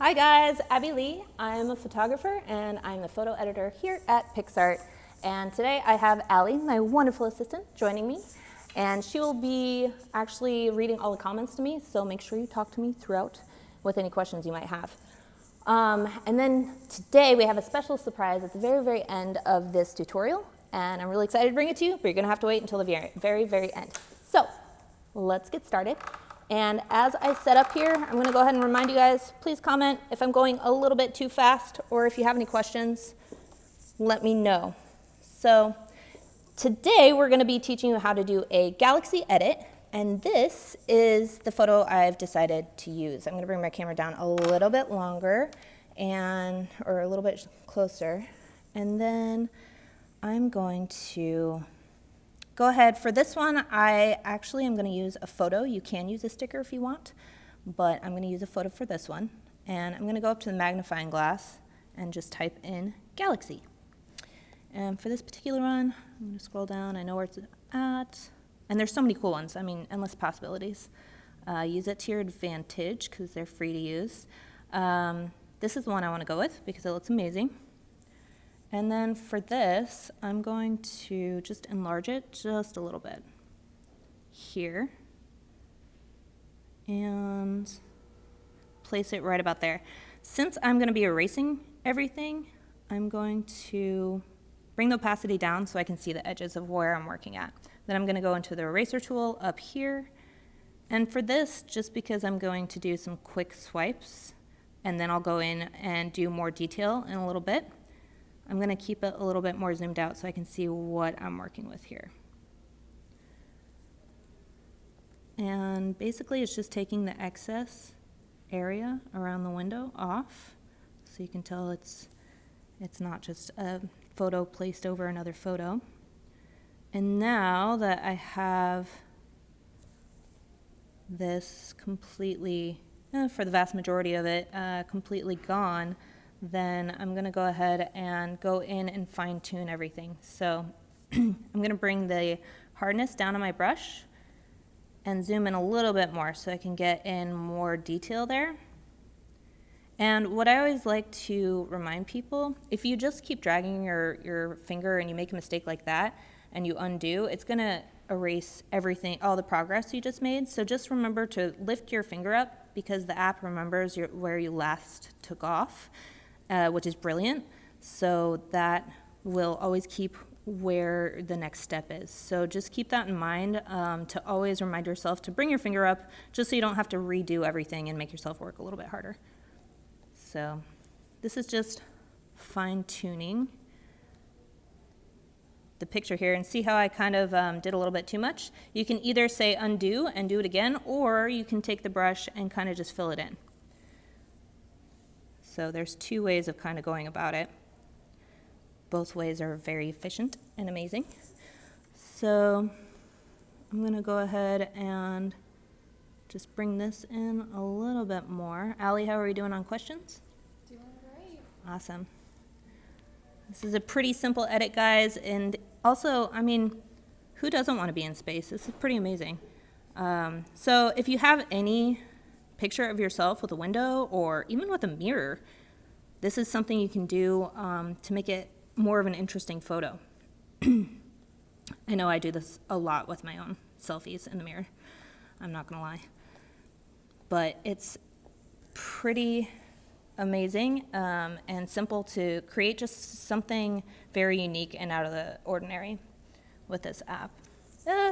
Hi guys, Abby Lee. I'm a photographer and I'm the photo editor here at PicsArt. And today I have Allie, my wonderful assistant, joining me. And she will be actually reading all the comments to me, so make sure you talk to me throughout with any questions you might have. And then today we have a special surprise at the very, very end of this tutorial. And I'm really excited to bring it to you, but you're gonna have to wait until the very, very end. So let's get started. And as I set up here, I'm gonna go ahead and remind you guys, please comment if I'm going a little bit too fast, or if you have any questions, let me know. So today we're gonna be teaching you how to do a galaxy edit, and this is the photo I've decided to use. I'm gonna bring my camera down a little bit longer, or a little bit closer, and then I'm going to go ahead. For this one, I actually am going to use a photo. You can use a sticker if you want, but I'm going to use a photo for this one. And I'm going to go up to the magnifying glass and just type in galaxy. And for this particular one, I'm going to scroll down. I know where it's at. And there's so many cool ones. I mean, endless possibilities. Use it to your advantage because they're free to use. This is the one I want to go with because it looks amazing. And then for this, I'm going to just enlarge it just a little bit here and place it right about there. Since I'm going to be erasing everything, I'm going to bring the opacity down so I can see the edges of where I'm working at. Then I'm going to go into the eraser tool up here. And for this, just because I'm going to do some quick swipes, and then I'll go in and do more detail in a little bit, I'm going to keep it a little bit more zoomed out so I can see what I'm working with here. And basically it's just taking the excess area around the window off so you can tell it's not just a photo placed over another photo. And now that I have this completely, for the vast majority of it, completely gone, then I'm going to go ahead and go in and fine tune everything. So I'm going to bring the hardness down on my brush and zoom in a little bit more so I can get in more detail there. And what I always like to remind people, if you just keep dragging your finger and you make a mistake like that and you undo, it's going to erase everything, all the progress you just made. So just remember to lift your finger up because the app remembers where you last took off. Which is brilliant, so that will always keep where the next step is. So just keep that in mind to always remind yourself to bring your finger up just so you don't have to redo everything and make yourself work a little bit harder. So this is just fine-tuning the picture here, and see how I kind of did a little bit too much? You can either say undo and do it again, or you can take the brush and kind of just fill it in. So there's two ways of kind of going about it. Both ways are very efficient and amazing. So I'm going to go ahead and just bring this in a little bit more. Allie, how are we doing on questions? Doing great. Awesome. This is a pretty simple edit, guys. And also, I mean, who doesn't want to be in space? This is pretty amazing. So if you have any picture of yourself with a window or even with a mirror, this is something you can do to make it more of an interesting photo. I know I do this a lot with my own selfies in the mirror, I'm not gonna lie, but it's pretty amazing and simple to create just something very unique and out of the ordinary with this app.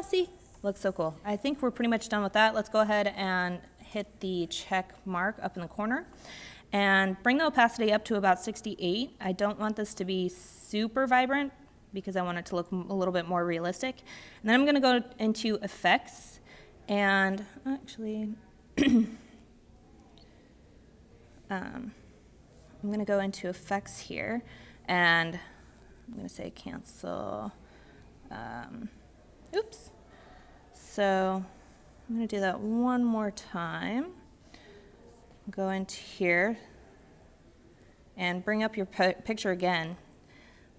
See, looks so cool. I think we're pretty much done with that. Let's go ahead and hit the check mark up in the corner and bring the opacity up to about 68. I don't want this to be super vibrant because I want it to look a little bit more realistic. And then I'm going to go into effects and actually I'm going to go into effects here and I'm going to say cancel. Oops. So I'm going to do that one more time. Go into here and bring up your picture again.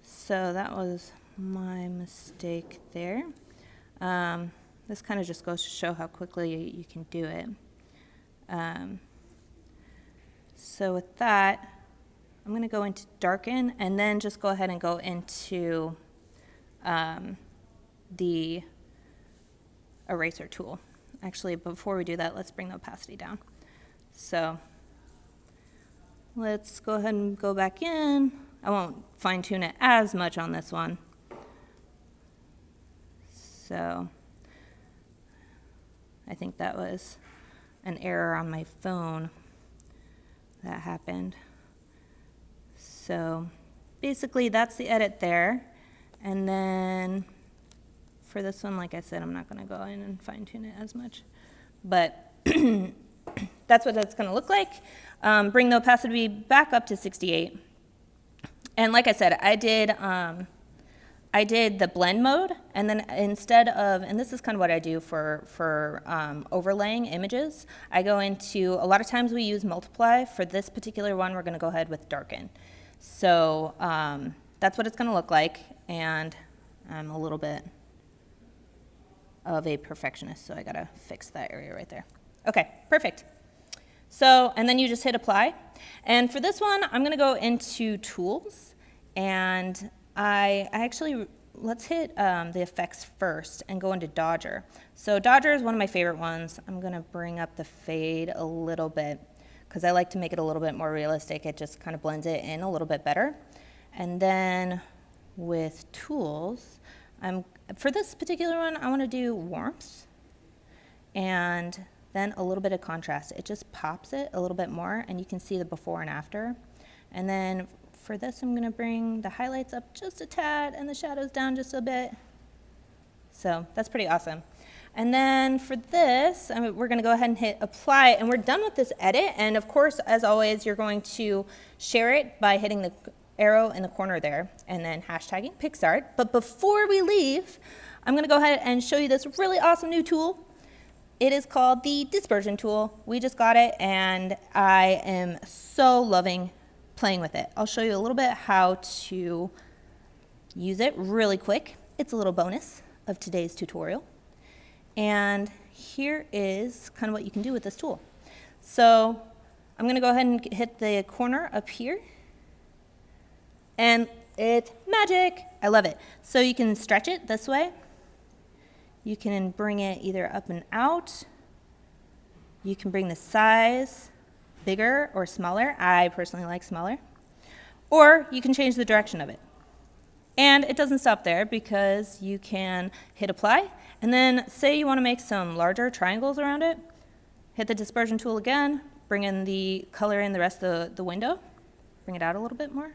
So that was my mistake there. This kind of just goes to show how quickly you can do it. so with that, I'm going to go into darken and then just go ahead and go into the eraser tool. Actually, before we do that, let's bring the opacity down. So let's go ahead and go back in. I won't fine tune it as much on this one. So I think that was an error on my phone that happened. So basically that's the edit there. And then for this one, like I said, I'm not going to go in and fine tune it as much. But that's what that's going to look like. Bring the opacity back up to 68. And like I said, I did the blend mode, and then instead of, and this is kind of what I do for overlaying images, I go into, a lot of times we use multiply. For this particular one, we're going to go ahead with darken. So that's what it's going to look like, and I'm a little bit of a perfectionist, so I got to fix that area right there. Okay, perfect. So, and then you just hit apply. And for this one, I'm going to go into tools, and I actually, let's hit the effects first and go into Dodger. So Dodger is one of my favorite ones. I'm going to bring up the fade a little bit because I like to make it a little bit more realistic. It just kind of blends it in a little bit better. And then with tools, for this particular one, I want to do warmth and then a little bit of contrast. It just pops it a little bit more, and you can see the before and after. And then for this, I'm going to bring the highlights up just a tad and the shadows down just a bit. So that's pretty awesome. And then for this, we're going to go ahead and hit apply, and we're done with this edit. And of course, as always, you're going to share it by hitting the arrow in the corner there and then hashtagging PicsArt. But before we leave, I'm going to go ahead and show you this really awesome new tool. It is called the Dispersion Tool. We just got it, and I am so loving playing with it. I'll show you a little bit how to use it really quick. It's a little bonus of today's tutorial. And here is kind of what you can do with this tool. So I'm going to go ahead and hit the corner up here. And it's magic. I love it. So you can stretch it this way. You can bring it either up and out. You can bring the size bigger or smaller. I personally like smaller. Or you can change the direction of it. And it doesn't stop there because you can hit apply. And then say you want to make some larger triangles around it. Hit the dispersion tool again. Bring in the color in the rest of the window. Bring it out a little bit more.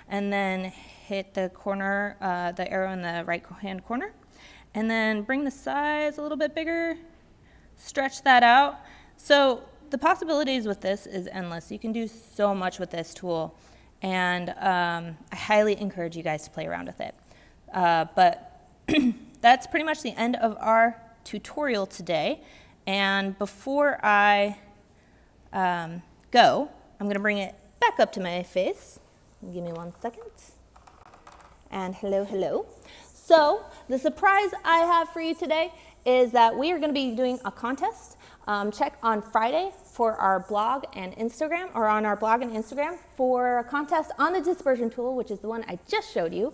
And then hit the corner, the arrow in the right hand corner. And then bring the size a little bit bigger. Stretch that out. So the possibilities with this is endless. You can do so much with this tool. And I highly encourage you guys to play around with it. But that's pretty much the end of our tutorial today. And before I go, I'm going to bring it back up to my face. Give me 1 second. And hello, hello. So the surprise I have for you today is that we are going to be doing a contest. Check on Friday for our blog and Instagram, or on our blog and Instagram for a contest on the dispersion tool, which is the one I just showed you,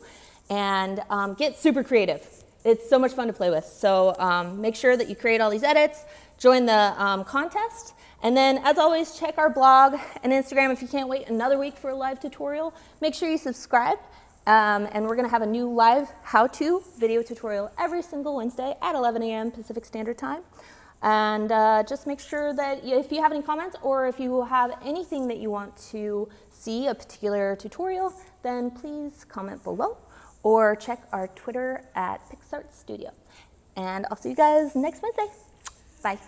and get super creative. It's so much fun to play with. So make sure that you create all these edits, join the contest, and then as always, check our blog and Instagram if you can't wait another week for a live tutorial. Make sure you subscribe. And we're going to have a new live how-to video tutorial every single Wednesday at 11 a.m. Pacific Standard Time. And just make sure that if you have any comments or if you have anything that you want to see a particular tutorial, then please comment below or check our Twitter at PicsArt Studio. And I'll see you guys next Wednesday. Bye.